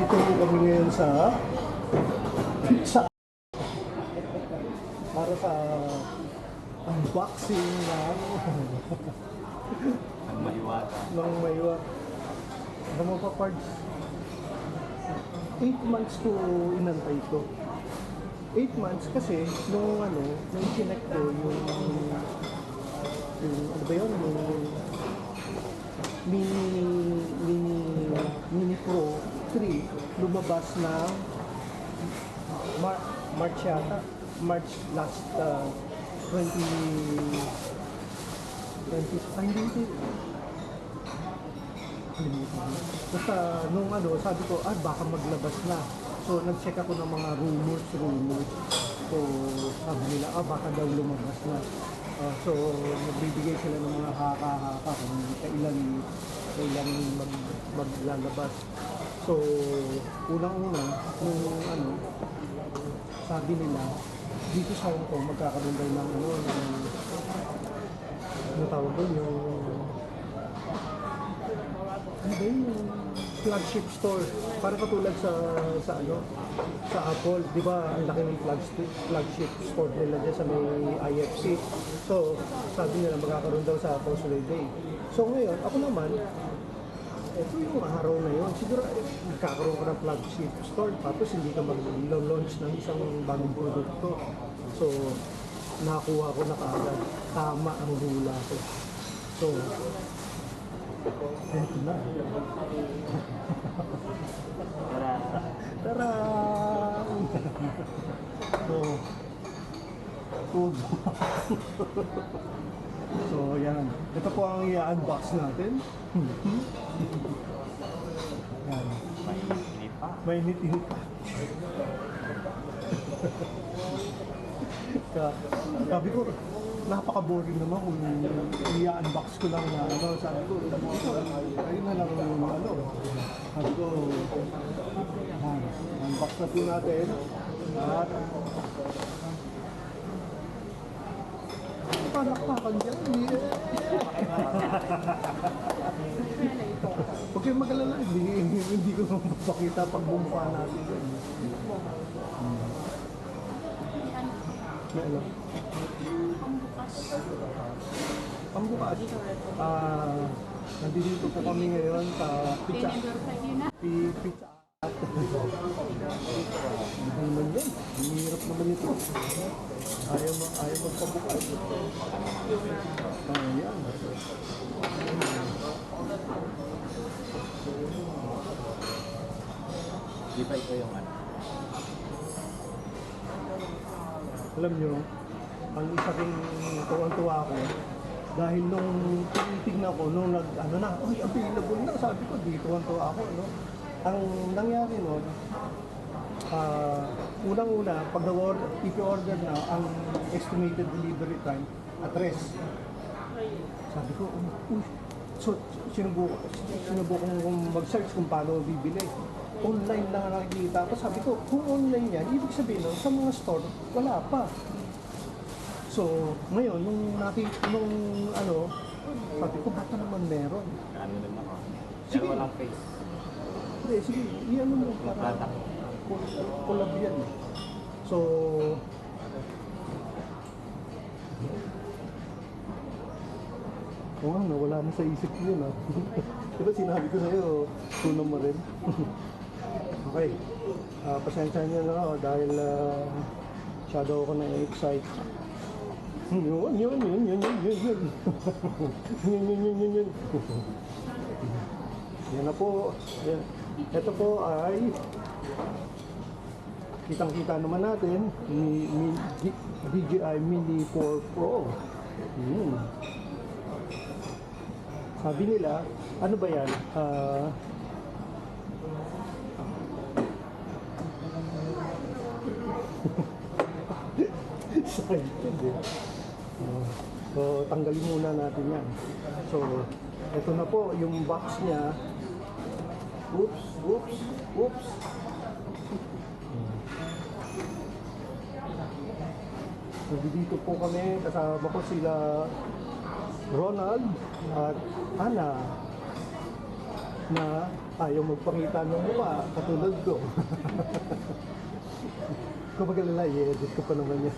Nandito po kami ngayon sa pizza para sa unboxing ng Ang maliwata. ng maywa. Ano mo pa, Pards? 8 months ko inantay ito. 8 months kasi nung connect ko yung ano ba yun? Yung Mini Pro 3 lumabas ng March yata. March last 20 hindi. Basta nung sabi ko, baka maglabas na. So nag-check ako ng mga rumors. So sabi nila, baka daw lumabas na. So nagbibigay sila ng mga haka-haka kung kailan maglalabas. So unang-una nung sabi nila dito sa Hong Kong magkakaroon daw ng ano tawag doon, yung flagship store. Para katulad sa Apple, di ba? Ang laki ng flagship store nila dyan sa may IFC. So, sabi nila magkakaroon daw sa Consulate Day. So, ngayon, ako naman, ito yung araw na yun. Siguro, magkakaroon ka ng flagship store, tapos hindi ka mag-launch ng isang bagong produkto. So, nakuha ko na kaagad. Tama ang hula ko. So, eto na. Tara! So, yan. Ito po ang i-unbox natin. Yan. Mainit pa. Mainit-init pa. Sabi ko, napaka-boring naman kung i-unbox ko lang na sabi ko, ayun na lang yung sabi ko, unbox na po natin at palakpakan dyan. Huwag kayong mag-alala, hindi ko mapapakita pag bumukha natin dyan. Ang bukas. Nandito po kami ngayon sa Pizza Hut. Ano naman yan? Hirap naman ito. Ayaw magpabukas. Ayan. Di ba ito yung Alam nyo, ang isa ring tuwang-tuwa ko dahil nung tinitignan ko, nung available na, sabi ko, di tuwang-tuwa ako, Ang nangyari nun, unang-una, pag i-order na, ang estimated delivery time, address. Sabi ko, so sinubukan kong mag-search kung paano bibili. Online lang nakikita ko. Sabi ko, kung online yan, ibig sabihin nun, sa mga store, wala pa. So, ngayon, sabi ko, baka naman meron. ano naman ako? Sige. Pero walang face. Hindi, sige, iyan mo para collab yan. So, wala na sa isip ko yun, Diba sinabi ko sa'yo, tunan mo rin. Okay, pasensya niyo na ako dahil shadow ako na-excite. Yun. Yun. Yan na po. Yan. Ito po ay kitang-kita naman natin DJI Mini 4 Pro. Sabi nila, ano ba yan? So, tanggalin muna natin yan. So, ito na po yung box niya. Oops. So, dito po kami, kasama ko sila Ronald at Ana na ayaw magpakita ng mukha, katulad ko. Kung magalala, i-edit ko pa naman yan.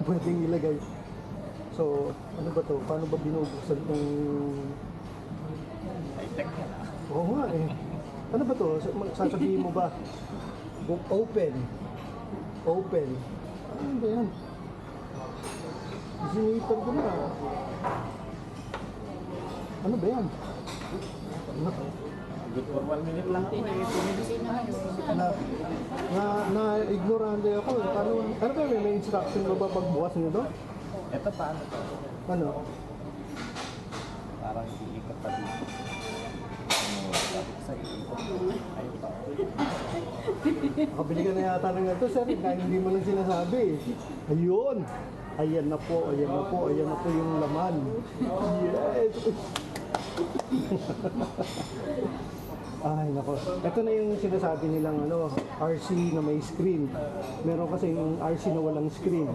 Pwedeng ilagay. So, ano ba to? Paano ba binubuksan itong... High-tech na. Oo nga eh. Ano ba to? Sasabihin mo ba? Open. Open. Ano ba yan? Sinipan ko na. Ano ba yan? Ano to? Good for 1 minute lang ako eh. 2 minutes na. Na-ignorante ako. Paano ba may instruction ba pagbukas nito? Ito paano to? Ano? Parang iikot pa dito. Ano, dapat sa iikot. Ayun pa. Nakabili ka na yata ng ito, sir. Kahit hindi mo lang sinasabi. Ayun! Ayan na po, ayan na po, ayan na po yung laman. Yes! Ay, nako. Ito na yung sinasabi nilang RC na may screen. Meron kasi yung RC na walang screen.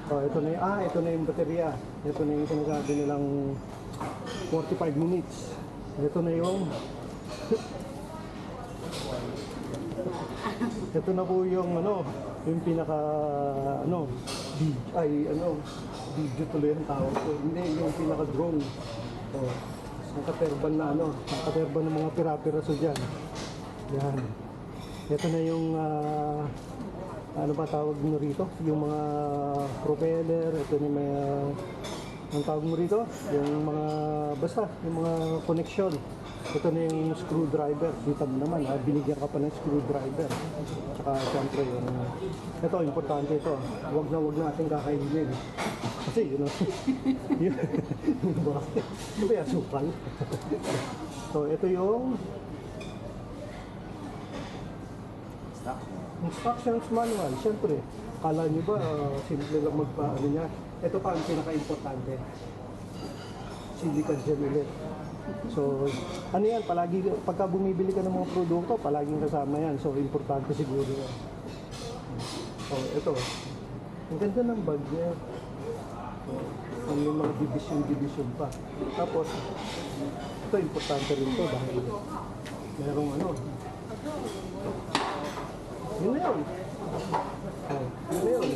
So, ito na yung baterya. Ito na yung sinasabi nilang 45 minutes. Ito na yung ito na po yung yung pinaka video tuloy ang tawag ko. Hindi, yung pinaka drone. Oh. Nakaterban na nakaterban ng mga pira-piraso dyan. Yan. Ito na yung ano ba tawag mo rito? Yung mga propeller, ito na may ang tawag mo rito? Yung mga basta, yung mga connection. Ito na yung screwdriver. Dito naman, binigyan ka pa ng screwdriver. Tsaka siyempre ito, importante ito. Huwag natin kakainin. Kasi yun ano ba yan, sukal? So, ito yung instructions manual. Siyempre, kala nyo ba simple lang magpa-ano niya? Ito pa ang pinaka-importante. Silicon gel ulit. So, ano yan, palagi, pagka bumibili ka ng mga produkto, palaging kasama yan. So, importante siguro yan. So, ito. Ang ganda ng bag niya. So, may mga division pa. Tapos, ito, importante rin to dahil merong yun na yun. Oh, yun na yun.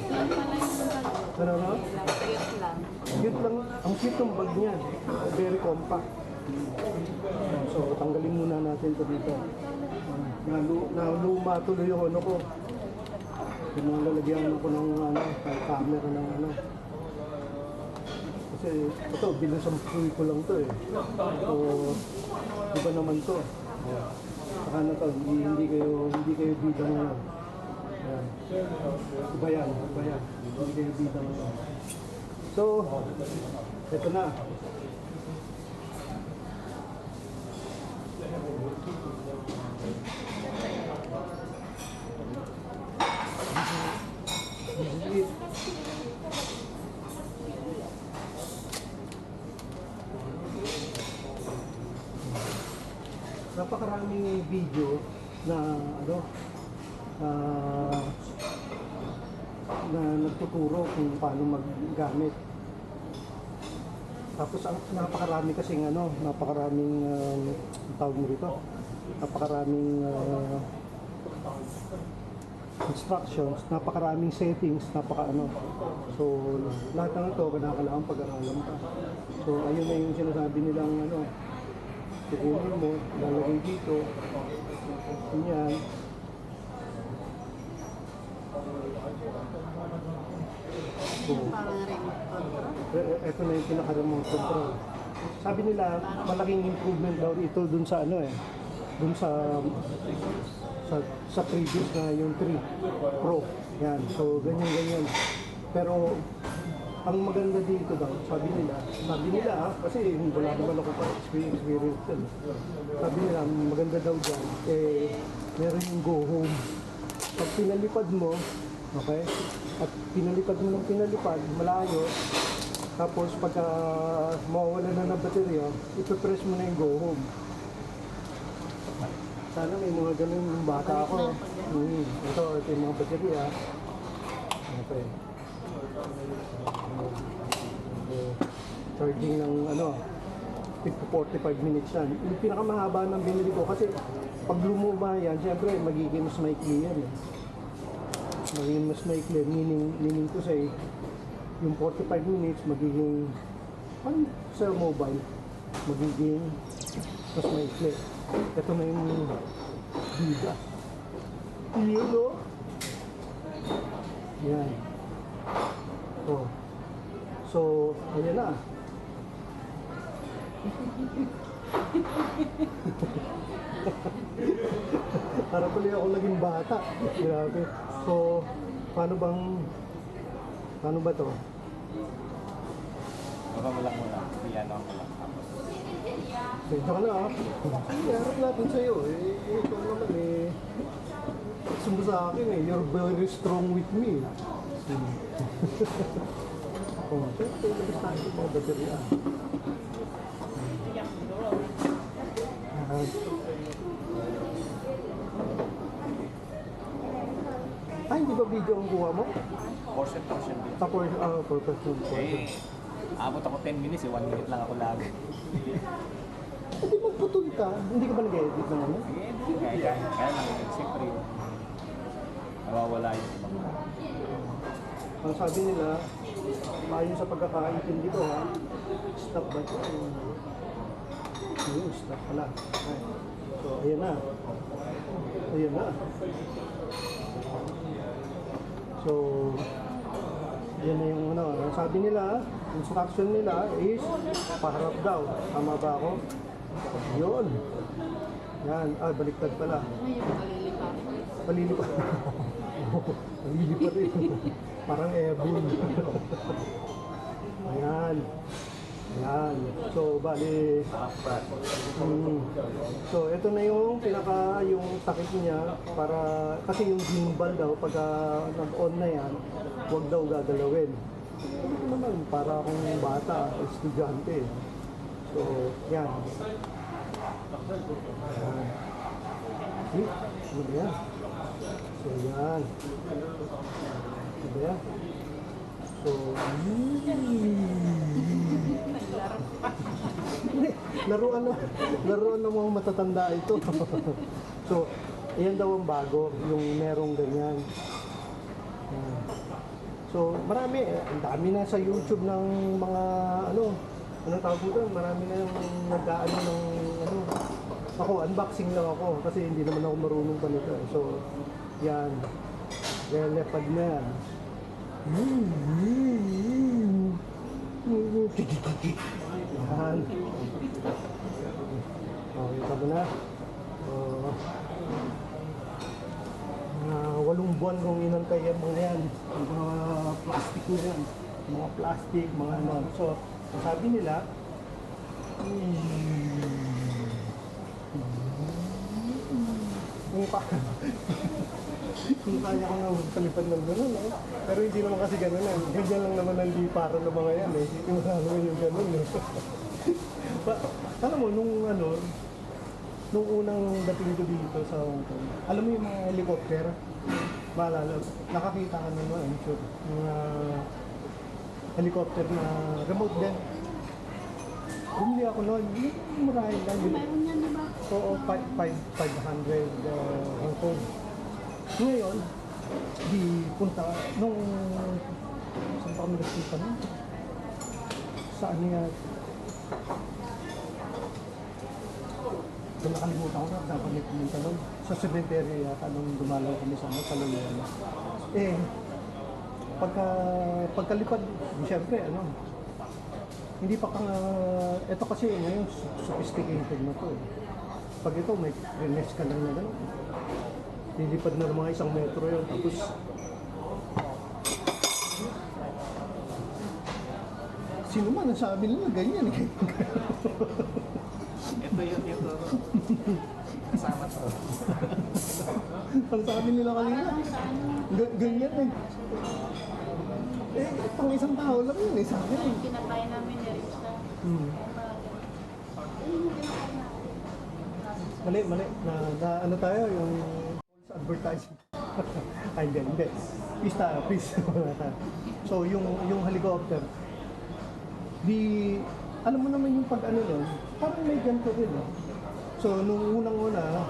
Ano? Cute lang. Cute lang. Ang cute ng bag niya. Very compact. So, tanggalin muna natin ito dito. Naluma tuloy yung ko. Lalagyan ko ng camera ng Kasi ito, binasampuy ko lang to eh. So, iba naman to. Saka na to, hindi kayo bida ngayon. Ayan. Iba yan. Hindi kayo bida ngayon. So, ito na. Napakaraming video na na nagtuturo kung paano maggamit. Tapos ang napakarami kasing napakaraming tawag mo rito. Napakaraming instructions, napakaraming settings, So, lahat ng ito, kailangan pag-aralan pa. So, ayun na yung sinasabi nilang kukunin mo, lalagay dito. Ganyan. So, ito na yung pinaka-remote control. Sabi nila, malaking improvement daw ito dun sa dun sa previous na yung 3 Pro. Yan. So, ganyan. Pero, ang maganda dito daw, sabi nila kasi wala naman ako pa experience yun. Sabi nila, maganda daw dyan, meron yung go home. Pag pinalipad mo, okay, at pinalipad mo ng malayo, tapos pagka mawawala na ng baterya, ipipress mo na yung go home. Sana may mga ganun yung bata ako. Ito yung mga baterya. Okay. Charging ng 45 minutes yan. Yung pinakamahaba ng binili ko kasi pag lumuma yan, siyempre magiging mas maikli yan. Magiging mas maikli, meaning to say, yung 45 minutes magiging, sa mobile, magiging mas maikli. Ito na yung bida. Yun o. Yan. Oh. So, ayan na. Para tuloy ako naging bata. Grabe. So, paano ba to? Baka mo lang muna. Piano ako lang. Tapos, Sensya ka na ah. Sige, harap natin sa'yo. Ito naman sundo sa akin you're very strong with me. Oh, siyempre, labas natin yung mga baterya. Hindi ba video ang kuha mo? portion din. Tapos, purpose. Abot ako 10 minutes 1 minute lang ako lagi. Hindi magputol ka. Hindi ka ba nag-edit ng ano? Kaya lang, siyempre, nawawala yung ibang Ang sabi nila, ayon sa pagkakaintindi ko ha, stop ba ito? Ayun, stop pala. Ay. So, ayan na. Ayan na. So, yan na yung ano. Ang sabi nila, instruction nila is paharap daw. Tama ba ako? Yun. Yan. Baliktad pala. Palilipat. Palilipat rin. Parang airborne. Ayan. Ayan. So, bali. So, ito na yung yung takip niya para, kasi yung gimbal daw, pagka nag-on na yan, huwag daw gagalawin. Ito naman, para akong bata, estudyante. So, yan. Ayan. Ano ba yan? So, yan. Ano ba yan? So, laruan ng mga matatanda ito. So, ayan daw ang bago, yung merong ganyan. So, marami, ang dami na sa YouTube ng mga, anong tawag doon, marami na yung nag-aano ng, ako, unboxing lang ako, kasi hindi naman ako marunong pa nito. So, yan, lepad na yan. Yan. Kita mo na. 8 buwan kong inantay yan mga yan. Yung mga plastic na yan. Mga plastic, mga ano. So, sabi nila, kung kaya ko nga magpalipad ng gano'n, pero hindi naman kasi gano'n eh. Ganyan lang naman ang lipara ng mga yan eh. Yung naman yung gano'n eh. Alam mo, nung unang dating ko dito sa Hong Kong, alam mo yung mga helicopter? Maalala, nakakita ka naman, I'm sure. Mga helicopter na remote din. Bumili ako noon, murahin lang. Meron yan, di ba? Oo, 500 Hong Kong. Ngayon, di punta, nung, saan pa kami nagpunta nun? Saan nga? Kung nakalimutan ko na, dapat may pumunta nun. Sa cemetery yata, nung dumalaw kami sa Loyola. Pagkalipad, siyempre, hindi pa kang, ito kasi ngayon, sophisticated na to. Pag ito, may release ka lang na gano'n. Lilipad na ng mga 1 metro yun, tapos sino man ang sabi nila ganyan eh. Ito. Kasama to. Ang sabi nila kanina, ganyan eh. Pang 1 tao lang yun eh, sabi eh. Kinapay namin ni Risa. Mali. Na ano tayo, yung advertising. Ay, hindi. Please. So, yung helicopter, alam mo naman yung pag ano nun, parang may ganito rin. Eh. So, nung unang-una,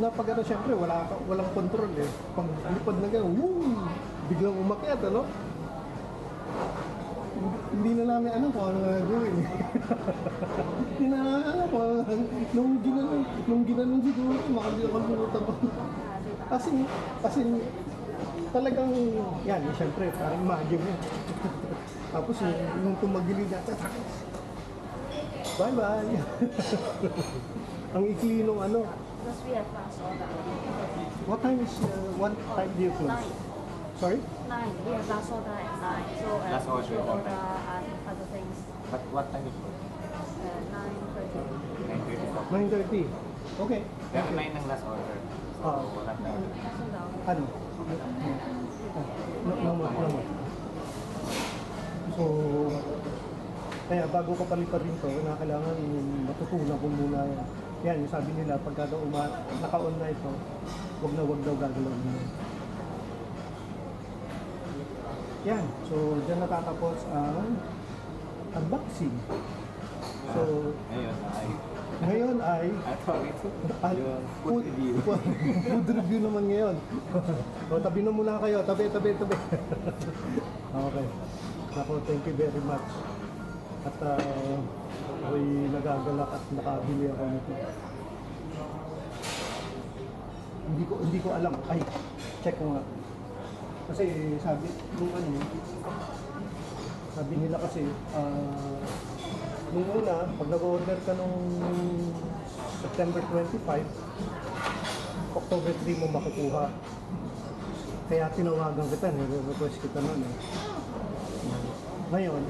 pag ano, syempre, walang control eh. Pag lipad na gano'n, woo! Biglang umakyat, ano? Hindi na namin alam kung ano gagawin eh. Hindi na namin alam kung nung ginanon siguro, makalimutan ko. Kasi talagang, yan, syempre, parang imagine mo. Tapos nung tumagilid natin, bye-bye! Ang ikli nung ano. Because we have last order. What time do you close? 9. Sorry? 9. We have last order at 9. So Last order we at order 9. and other things But what time is it? 9:30. 9:30. 9:30. Okay. Pero 9 ng last order. So, Ah. wala na. So down. Ano? No. So, kaya bago ka palipat rin to, kailangan matutunan ko muna yan. Yan, yung sabi nila, pagka daw naka-on na ito, wag daw gagalaw mo. Yan, so dyan natatapos ang unboxing. So, ngayon ay I thought ito yung food review. Food review naman ngayon. O, tabi na muna kayo. Tabi. Okay. Ako, thank you very much. At ako'y nagagalak at nakabili ako nito. Hindi ko alam. Ay, check ko nga. Kasi sabi nila kasi nung una, pag nag-order ka nung September 25, October 3 mo makukuha. Kaya tinawagan kita, nire-request kita nun eh. Ngayon,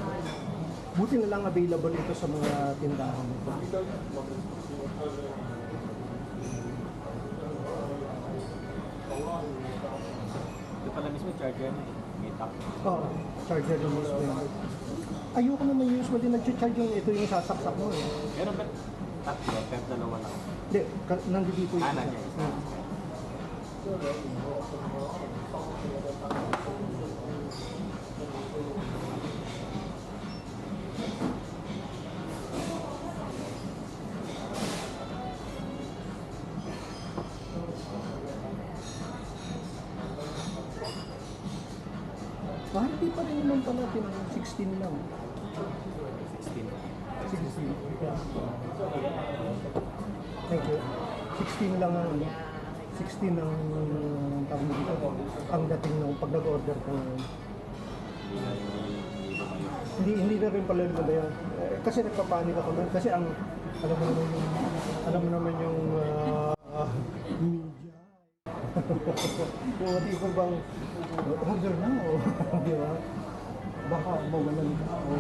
buti na lang available ito sa mga tindahan nito. Ito pala mismo charger na eh. May top. Oo, charger na mismo yun. Ayoko naman usually nag-charge yung ito yung sasaksak mo eh. Pero ba't tatlo? Pero dalawa lang. Hindi, nandito yung Nandiyan isa. Hindi pa rin naman pala, 16 lang. 16. 16. Yeah. Thank you. 16 lang ang 16 ang tawag dito. Ang dating ng pag nag-order ka ngayon. Hindi na rin pala lumada yan. Kasi nagpapanik ako nun. Kasi ang alam mo naman yung media. Yung tipo bang order na o di ba? Baka mawalan ka o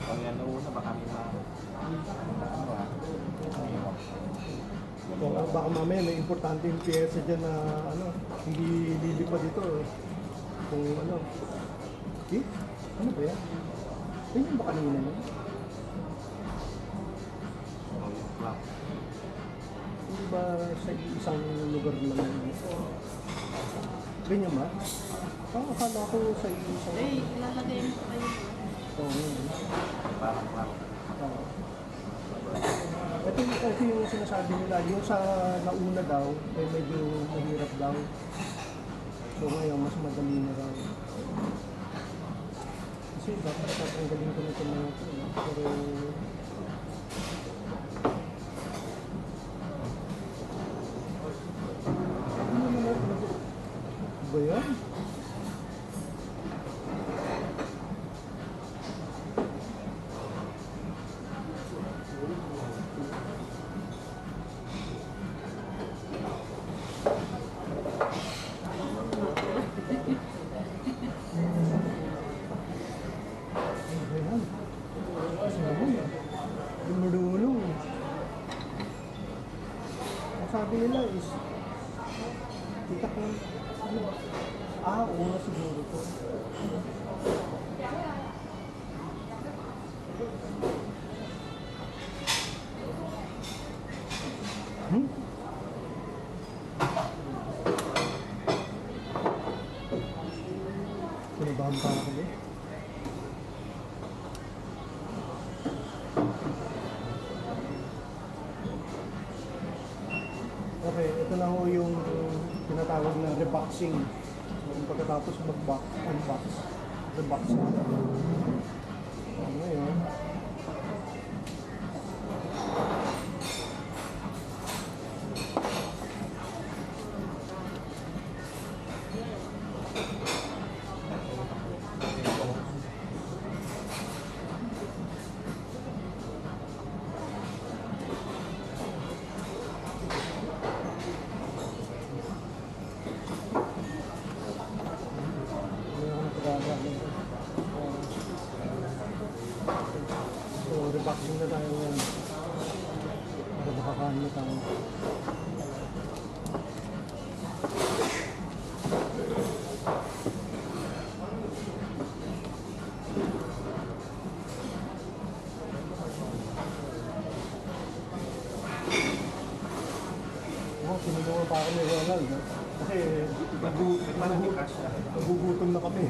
Pag yan nauna, baka may baka mamaya may importante yung pyesa dyan na hindi lilipad dito kung eh? Ano ba yan? Ganyan ba kanina yun? Hindi ba sa isang lugar lang yun? Ganyan ba? Akala ko sa isang... Ilalagay mo pa yun. Oo. parang Ito yung sinasabi nila, yung sa nauna daw, eh medyo mahirap daw. So ngayon, mas madali na daw. Kasi dapat tatanggalin ko na ito mga ito. Pero... Ano naman? Ba yan? Ayan. Kasi naman, dumululong. Ang sabi nila is, kita ko, ano ba? Oo na siguro to. Kinabahan pa ako eh. unboxing. So, pagkatapos unbox, unboxing. Ngayon, so, unboxing na tayo ngayon. Para makakain na tayo. Sinulungan pa ako ni Ronald. No? Kasi nagugutom na kami.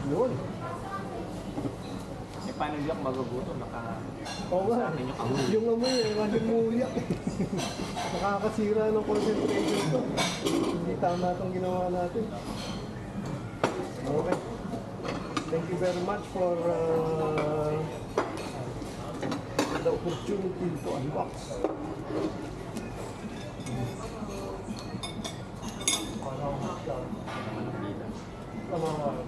Yun. Eh, paano hindi ako magugutom? Oo nga. Sa akin yung amoy. Yung amoy, yung muyak. Nakakasira ng concentration ko. Hindi tama itong ginawa natin. Okay. Thank you very much for the opportunity to unbox. Tama.